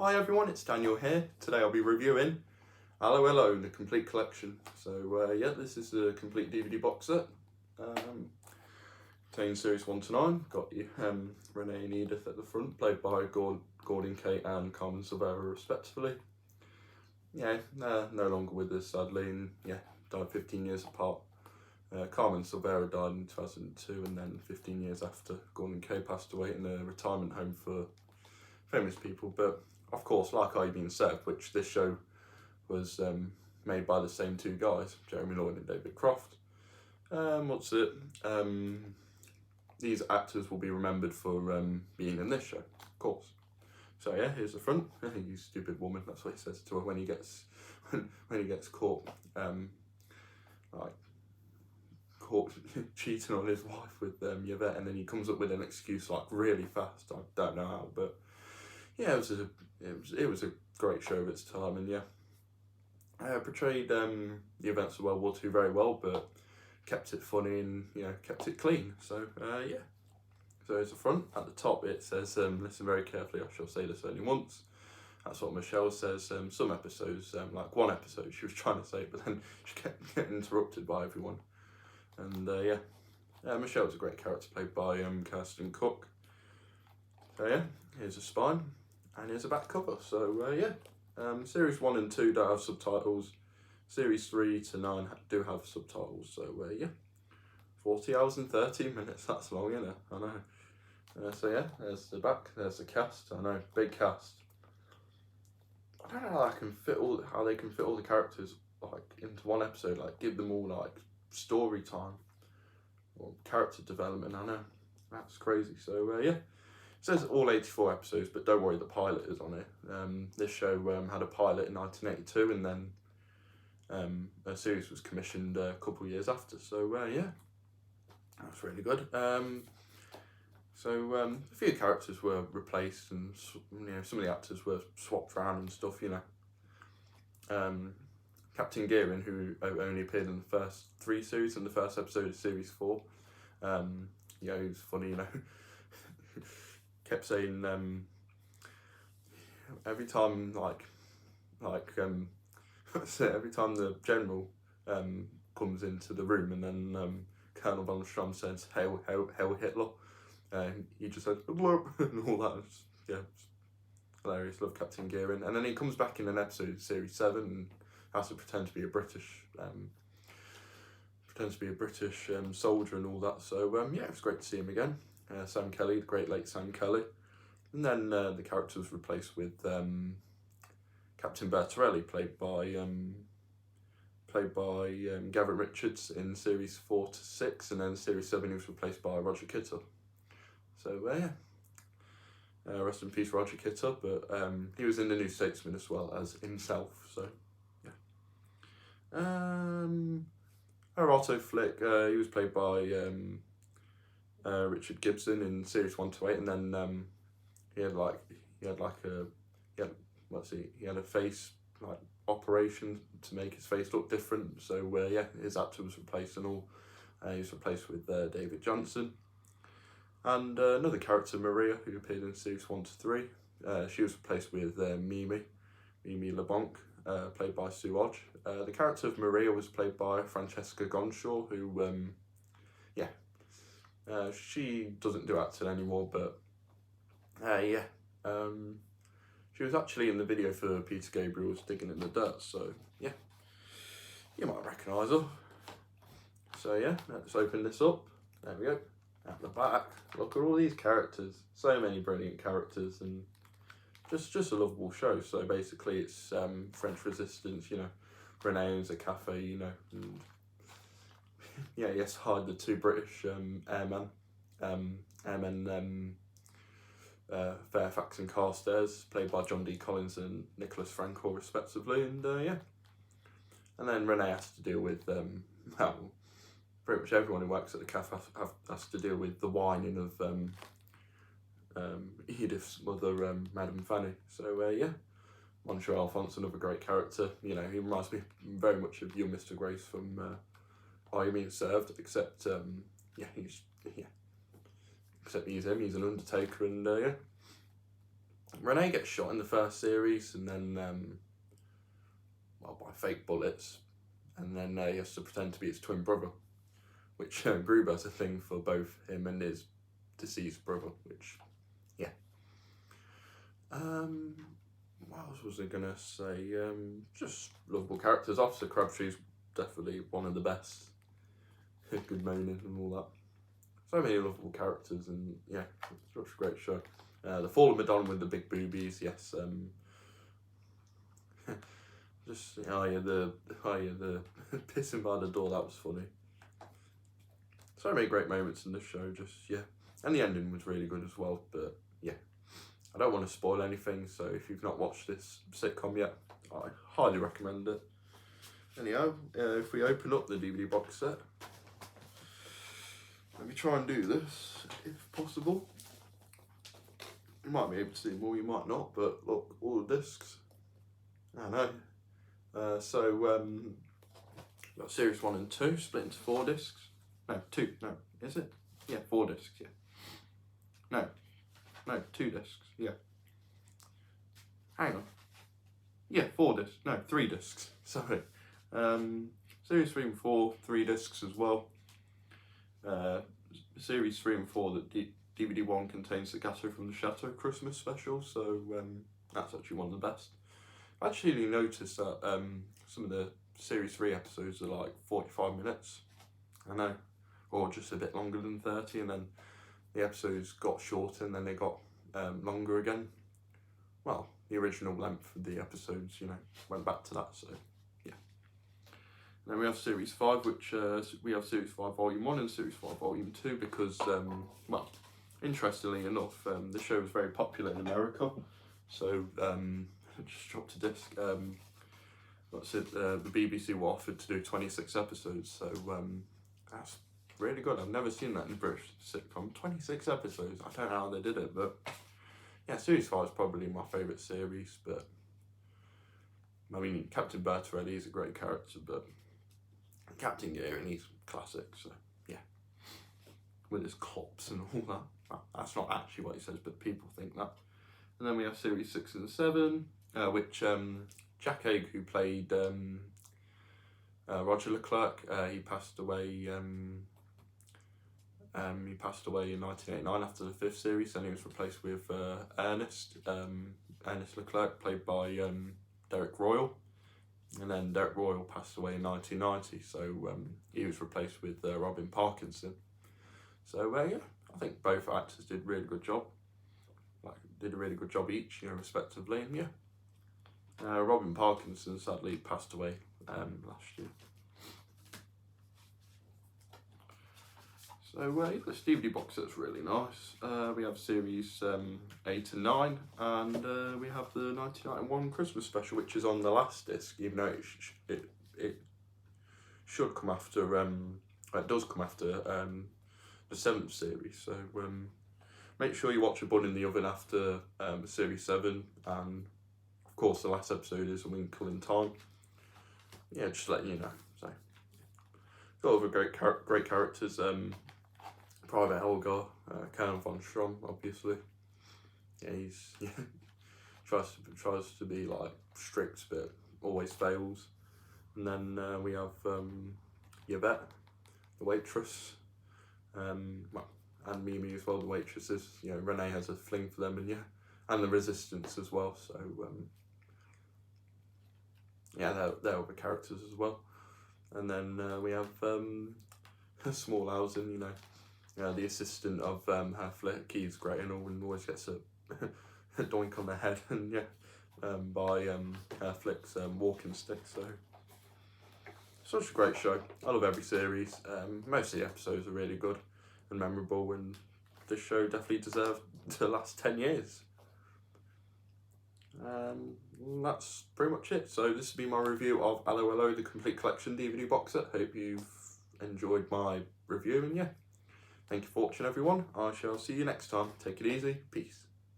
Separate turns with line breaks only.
Hi everyone, it's Daniel here. Today I'll be reviewing Allo, the complete collection. So yeah, this is the complete DVD box set. Contains series 1 to 9. Got you Renee and Edith at the front, played by Gordon, Kate and Carmen Silvera respectively. Yeah, no longer with us sadly, and yeah, died 15 years apart. Carmen Silvera died in 2002, and then 15 years after, Gordon Kay passed away in a retirement home for famous people. But of course, like I been said, which this show was made by the same two guys, Jeremy Lloyd and David Croft. These actors will be remembered for being in this show, of course. So yeah, here's the front. You stupid woman, that's what he says to her when he gets caught caught cheating on his wife with Yvette, and then he comes up with an excuse like really fast. I don't know how, but yeah, it was a great show of its time, and yeah, portrayed the events of World War II very well, but kept it funny and kept it clean. So yeah. So it's the front. At the top it says, "Listen very carefully. I shall say this only once." That's what Michelle says. Some episodes, like one episode, she was trying to say it, but then she kept getting interrupted by everyone. And yeah, Michelle's a great character played by Kirsten Cook. So yeah, here's a spine. And here's a back cover. So yeah, series 1 and 2 don't have subtitles. Series 3 to 9 do have subtitles. So yeah, 40 hours and 13 minutes. That's long, isn't it? I know. So yeah, there's the back. There's the cast. I know, big cast. I don't know how they can fit all the characters like into one episode. Like give them all like story time or character development. I know, that's crazy. So yeah. It says all 84 episodes, but don't worry, the pilot is on it. This show had a pilot in 1982, and then a series was commissioned a couple of years after. So yeah, that's really good. So a few characters were replaced, and some of the actors were swapped around and stuff. Captain Gearing, who only appeared in the first 3 series, and the first episode of series 4. Yeah, he was funny, kept saying every time every time the general comes into the room, and then Colonel von Strom says Hail Hitler, he just says Blurp, and all that. Yeah, it's hilarious. Love Captain Gearing. And then he comes back in an episode of series 7 and has to pretend to be a British soldier and all that. So yeah, it was great to see him again. Sam Kelly, the great late Sam Kelly. And then the character was replaced with Captain Bertorelli, played by Gavin Richards in series 4 to 6, and then series 7 he was replaced by Roger Kittur. So yeah, rest in peace Roger Kittur, but he was in The New Statesman as well as himself. So yeah. Otto Flick, he was played by Richard Gibson in series 1 to 8, and then he had a face like operation to make his face look different. So yeah, his actor was replaced and all. He was replaced with David Johnson. And another character, Maria, who appeared in series 1 to 3. She was replaced with Mimi LeBlanc, played by Sue Hodge. The character of Maria was played by Francesca Gonshaw, who she doesn't do acting anymore, but yeah, she was actually in the video for Peter Gabriel's Digging in the Dirt, so yeah, you might recognise her. So yeah, let's open this up. There we go. At the back, look at all these characters. So many brilliant characters, and just a lovable show. So basically it's French resistance, Renee owns a cafe, and yeah, yes, hired the 2 British airmen, Fairfax and Carstairs, played by John D. Collins and Nicholas Frankel respectively, and yeah. And then Renee has to deal with, pretty much everyone who works at the cafe has to deal with the whining of Edith's mother, Madame Fanny. So yeah, Monsieur Alphonse, another great character. He reminds me very much of young Mr. Grace from Are You Being Served, except he's him. He's an undertaker, and yeah. Renee gets shot in the first series, and then by fake bullets, and then he has to pretend to be his twin brother, which Gruber has a thing for both him and his deceased brother, which, yeah. What else was I gonna say? Just lovable characters. Officer Crabtree's definitely one of the best. Good moaning and all that. So many lovable characters, and yeah, it's such a great show. The Fall of Madonna with the big boobies, yes. Just the pissing by the door, that was funny. So many great moments in the show, just yeah. And the ending was really good as well, but yeah. I don't want to spoil anything, so if you've not watched this sitcom yet, I highly recommend it. Anyhow, if we open up the DVD box set, let me try and do this, if possible. You might be able to see more, you might not, but look, all the discs. I know. Got series 1 and 2 split into 4 discs. No, 2, no, is it? Yeah, 4 discs, yeah. No, 2 discs, yeah. Hang on. Yeah, 4 discs, no, 3 discs, sorry. Series 3 and 4, 3 discs as well. Series 3 and 4, that DVD 1 contains the Gato from the Chateau Christmas special, so that's actually one of the best. I actually noticed that some of the Series 3 episodes are like 45 minutes, I know, or just a bit longer than 30, and then the episodes got shorter and then they got longer again. Well, the original length of the episodes, went back to that, so yeah. And then we have Series 5, which we have Series 5 Volume 1 and Series 5 Volume 2 because, well, interestingly enough, the show was very popular in America, so I just dropped a disc. That's it. The BBC were offered to do 26 episodes, so that's really good. I've never seen that in a British sitcom. 26 episodes. I don't know how they did it, but yeah, Series 5 is probably my favourite series. But I mean, Captain Bertorelli is a great character, but Captain Gearing, he's classic. So yeah, with his cops and all that. Well, that's not actually what he says, but people think that. And then we have Series 6 and 7, which Jack Haig, who played Roger Leclerc, he passed away. He passed away in 1989 after the 5th series, and he was replaced with Ernest Leclerc, played by Derek Royal. And then Derek Royal passed away in 1990, so he was replaced with Robin Parkinson. So yeah, I think both actors did a really good job. Did a really good job each, respectively, and yeah. Robin Parkinson sadly passed away last year. So this DVD box set's really nice. We have series 8 and 9, and we have the 1991 Christmas special, which is on the last disc, even though it should come after, it does come after the 7th series, so make sure you watch A Bun in the Oven after series 7, and of course the last episode is A Winkle in Time. Yeah, just letting you know. So got other great characters. Private Helga, Colonel von Strom, obviously. Yeah, he's tries to be like strict, but always fails. And then we have Yvette, the waitress. And Mimi as well, the waitresses. Renee has a fling for them, and yeah, and the Resistance as well. So yeah, they're other characters as well. And then we have Small Housen, the assistant of her flick. He's great and all, and always gets a doink on the head, and yeah, by her flick's walking stick. So such a great show. I love every series. Most of the episodes are really good and memorable, and this show definitely deserved to last 10 years. That's pretty much it. So this has been my review of Allo, Allo, the Complete Collection DVD box set. Hope you've enjoyed my review, and yeah, thank you for watching, everyone. I shall see you next time. Take it easy. Peace.